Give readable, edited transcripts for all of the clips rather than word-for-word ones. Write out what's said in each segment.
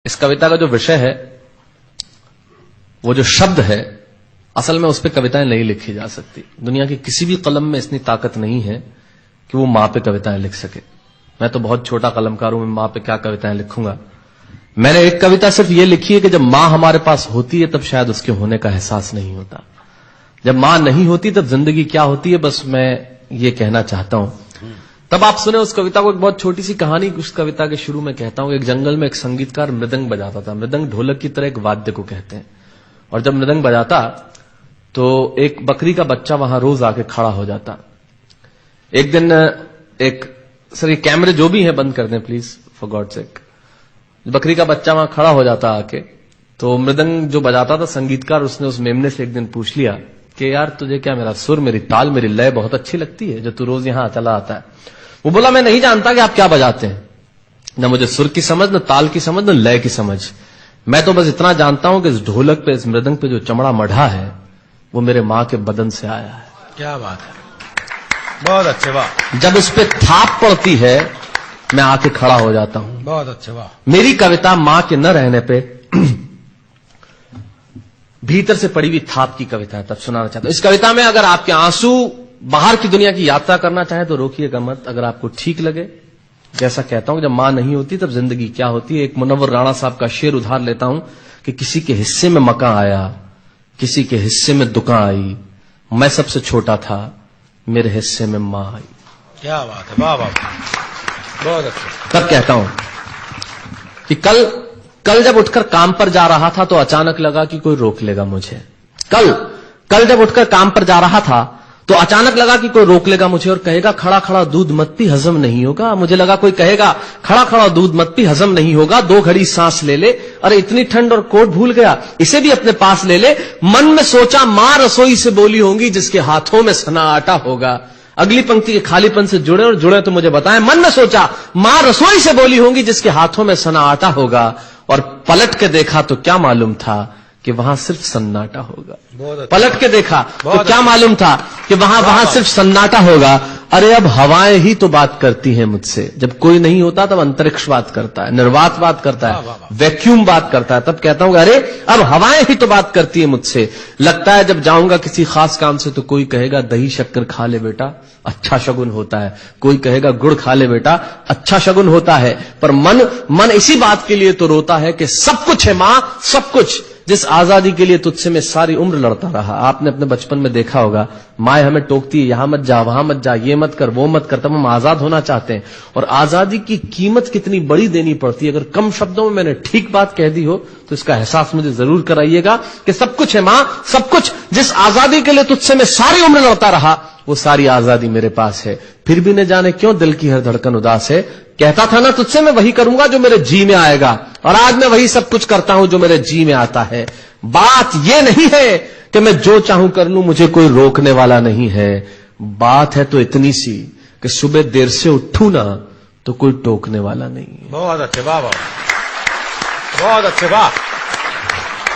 इस कविता का जो विषय है, वो जो शब्द है, असल में उस पर कविताएं नहीं लिखी जा सकती। दुनिया की किसी भी कलम में इतनी ताकत नहीं है कि वो मां पे कविताएं लिख सके। मैं तो बहुत छोटा कलमकार हूं, मैं मां पे क्या कविताएं लिखूंगा। मैंने एक कविता सिर्फ ये लिखी है कि जब मां हमारे पास होती है तब शायद उसके होने का एहसास नहीं होता। जब मां नहीं होती तब जिंदगी क्या होती है, बस मैं ये कहना चाहता हूं। तब आप सुने उस कविता को। एक बहुत छोटी सी कहानी उस कविता के शुरू में कहता हूं। एक जंगल में एक संगीतकार मृदंग बजाता था। मृदंग ढोलक की तरह एक वाद्य को कहते हैं। और जब मृदंग बजाता तो एक बकरी का बच्चा वहां रोज आके खड़ा हो जाता। एक दिन सर ये कैमरे जो भी हैं बंद कर दें प्लीज, फॉर गॉड सेक। बकरी का बच्चा वहां खड़ा हो जाता आके, तो मृदंग जो बजाता था संगीतकार, उसने उस मेमने से एक दिन पूछ लिया कि यार तुझे क्या मेरा सुर, मेरी ताल, मेरी लय बहुत अच्छी लगती है जो तू रोज यहां चला आता है। वो बोला मैं नहीं जानता कि आप क्या बजाते हैं, न मुझे सुर की समझ, न ताल की समझ, न लय की समझ। मैं तो बस इतना जानता हूं कि इस ढोलक पे, इस मृदंग पे जो चमड़ा मढ़ा है वो मेरे मां के बदन से आया है। क्या बात है, बहुत अच्छे, वाह। जब उस पे थाप पड़ती है मैं आके खड़ा हो जाता हूं। बहुत अच्छे, वाह। मेरी कविता मां के न रहने पे भीतर से पड़ी हुई थाप की कविता है, तब सुनाना चाहता हूं। इस कविता में अगर आपके आंसू बाहर की दुनिया की यात्रा करना चाहे तो रोकिएगा मत। अगर आपको ठीक लगे, जैसा कहता हूं जब मां नहीं होती तब जिंदगी क्या होती है। एक मुनव्वर राणा साहब का शेर उधार लेता हूं कि किसी के हिस्से में मकान आया, किसी के हिस्से में दुकान आई, मैं सबसे छोटा था, मेरे हिस्से में मां आई। क्या बात है, वाह वाह, बहुत अच्छा। तब कहता हूं कि कल जब उठकर काम पर जा रहा था तो अचानक लगा कि कोई रोक लेगा मुझे। कल जब उठकर काम पर जा रहा था तो अचानक लगा कि कोई रोक लेगा मुझे और कहेगा खड़ा खड़ा दूध मत पी, हजम नहीं होगा। मुझे लगा कोई कहेगा खड़ा खड़ा दूध मत पी, हजम नहीं होगा। 2 घड़ी सांस ले ले, अरे इतनी ठंड और कोट भूल गया, इसे भी अपने पास ले ले। मन में सोचा मां रसोई से बोली होंगी जिसके हाथों में सना आटा होगा। अगली पंक्ति के खालीपन से जुड़े और जुड़े तो मुझे बताएं। मन में सोचा मां रसोई से बोली होंगी जिसके हाथों में सना आटा होगा, और पलट के देखा तो क्या मालूम था कि वहां सिर्फ सन्नाटा होगा। पलट के देखा तो क्या मालूम था कि वहां सिर्फ सन्नाटा होगा। अरे अब हवाएं ही तो बात करती हैं मुझसे। जब कोई नहीं होता तब अंतरिक्ष बात करता है, निर्वात बात करता है, वैक्यूम बात करता है। तब कहता हूं अरे अब हवाएं ही तो बात करती है मुझसे। लगता है जब जाऊंगा किसी खास काम से तो कोई कहेगा दही शक्कर खा ले बेटा, अच्छा शगुन होता है। कोई कहेगा गुड़ खा ले बेटा, अच्छा शगुन होता है। पर मन इसी बात के लिए तो रोता है कि सब कुछ है मां, सब कुछ। जिस आजादी के लिए तुझसे मैं सारी उम्र लड़ता रहा। आपने अपने बचपन में देखा होगा, माए हमें टोकती है, यहां मत जा, वहां मत जा, ये मत कर, वो मत कर। तब हम आजाद होना चाहते हैं, और आजादी की कीमत कितनी बड़ी देनी पड़ती है। अगर कम शब्दों में मैंने ठीक बात कह दी हो तो इसका एहसास मुझे जरूर कराइएगा कि सब कुछ है मां, सब कुछ। जिस आजादी के लिए तुझसे मैं सारी उम्र लड़ता रहा वो सारी आजादी मेरे पास है। फिर भी न जाने क्यों दिल की हर धड़कन उदास है। कहता था ना तुझसे मैं वही करूंगा जो मेरे जी में आएगा, और आज मैं वही सब कुछ करता हूं जो मेरे जी में आता है। बात यह नहीं है कि मैं जो चाहूं कर लूं, मुझे कोई रोकने वाला नहीं है। बात है तो इतनी सी कि सुबह देर से उठूं ना तो कोई टोकने वाला नहीं है। बहुत अच्छे, वाह वाह, बहुत अच्छे, वाह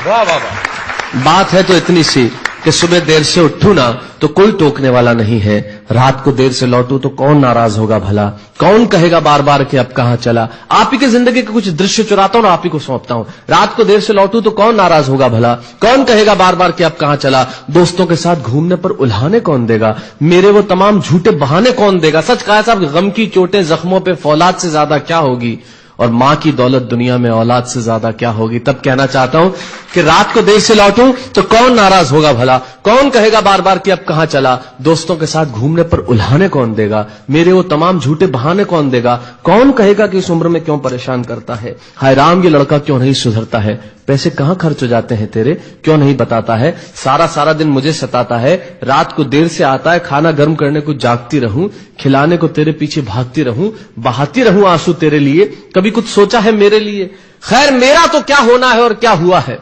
वाह वाह वाह। बात है तो इतनी सी कि सुबह देर से उठूं ना तो कोई टोकने वाला नहीं है। रात को देर से लौटूं तो कौन नाराज होगा भला, कौन कहेगा बार बार कि अब कहां चला। आप ही की जिंदगी के कुछ दृश्य चुराता हूं और आप ही को सौंपता हूं। रात को देर से लौटूं तो कौन नाराज होगा भला, कौन कहेगा बार बार कि अब कहां चला। दोस्तों के साथ घूमने पर उल्हाने कौन देगा, मेरे वो तमाम झूठे बहाने कौन देगा। सच कहा साहब, गम की चोटें जख्मों पे फौलाद से ज्यादा क्या होगी, और मां की दौलत दुनिया में औलाद से ज्यादा क्या होगी। तब कहना चाहता हूं कि रात को देर से लौटूं तो कौन नाराज होगा भला, कौन कहेगा बार बार कि अब कहां चला। दोस्तों के साथ घूमने पर उल्हाने कौन देगा, मेरे वो तमाम झूठे बहाने कौन देगा। कौन कहेगा कि इस उम्र में क्यों परेशान करता है। हाय राम, ये लड़का क्यों नहीं सुधरता है। पैसे कहां खर्च हो जाते हैं तेरे, क्यों नहीं बताता है। सारा दिन मुझे सताता है, रात को देर से आता है, खाना गर्म करने को जागती रहूं, खिलाने को तेरे पीछे भागती रहूं, बहाती रहूं आंसू तेरे लिए। कभी कुछ सोचा है मेरे लिए। खैर मेरा तो क्या होना है और क्या हुआ है,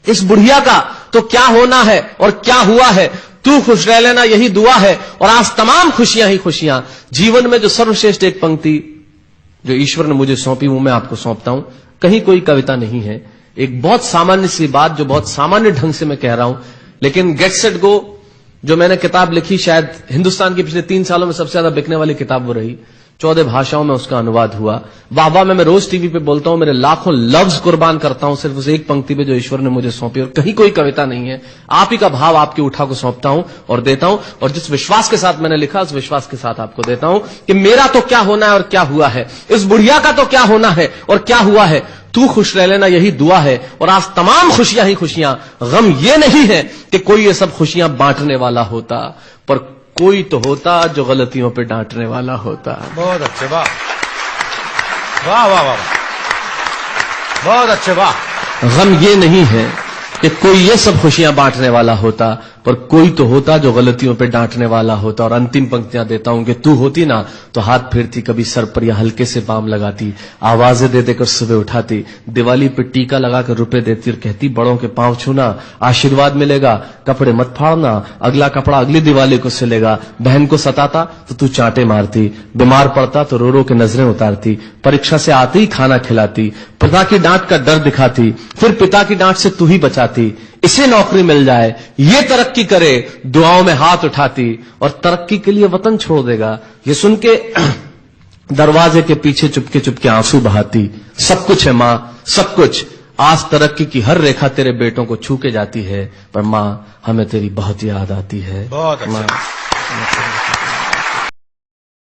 इस बुढ़िया का तो क्या होना है और क्या हुआ है। तू खुश रह लेना यही दुआ है, और आज तमाम खुशियां ही खुशियां। जीवन में जो सर्वश्रेष्ठ एक पंक्ति जो ईश्वर ने मुझे सौंपी वो मैं आपको सौंपता हूं। कहीं कोई कविता नहीं है, एक बहुत सामान्य सी बात जो बहुत सामान्य ढंग से मैं कह रहा हूं, लेकिन गेट सेट गो जो मैंने किताब लिखी, शायद हिंदुस्तान के पिछले 3 सालों में सबसे ज्यादा बिकने वाली किताब वो रही। 14 भाषाओं में उसका अनुवाद हुआ। वाह वाह में मैं रोज टीवी पे बोलता हूं, मेरे लाखों लफ्ज कुर्बान करता हूं सिर्फ उस एक पंक्ति पे जो ईश्वर ने मुझे सौंपी, और कहीं कोई कविता नहीं है, आप ही का भाव आपकी उठा को सौंपता हूं और देता हूं, और जिस विश्वास के साथ मैंने लिखा उस विश्वास के साथ आपको देता हूं कि मेरा तो क्या होना है और क्या हुआ है, इस बुढ़िया का तो क्या होना है और क्या हुआ है, तू खुश रह लेना यही दुआ है। और आज तमाम खुशियां ही खुशियां, गम ये नहीं है कि कोई ये सब खुशियां बांटने वाला होता, पर कोई तो होता जो गलतियों पे डांटने वाला होता। बहुत अच्छे, वाह वाह वाह वाह, बहुत अच्छे, वाह। गम ये नहीं है कि कोई ये सब खुशियां बांटने वाला होता, पर कोई तो होता जो गलतियों पे डांटने वाला होता। और अंतिम पंक्तियां देता हूं कि तू होती ना तो हाथ फेरती कभी सर पर या हल्के से बाम लगाती, आवाजें दे देकर सुबह उठाती, दिवाली पे टीका लगाकर रुपए देती और कहती बड़ों के पांव छूना आशीर्वाद मिलेगा, कपड़े मत फाड़ना अगला कपड़ा अगली दिवाली को सिलेगा। बहन को सताता तो तू चांटे मारती, बीमार पड़ता तो रो रो के नजरें उतारती, परीक्षा से आते ही खाना खिलाती, पिता की डांट का डर दिखाती, फिर पिता की डांट से तू ही बचाती, इसे नौकरी मिल जाए ये तरक्की करे दुआओं में हाथ उठाती, और तरक्की के लिए वतन छोड़ देगा ये सुन के दरवाजे के पीछे चुपके चुपके आंसू बहाती। सब कुछ है मां, सब कुछ, आज तरक्की की हर रेखा तेरे बेटों को छू के जाती है, पर मां हमें तेरी बहुत याद आती है। बहुत अच्छा।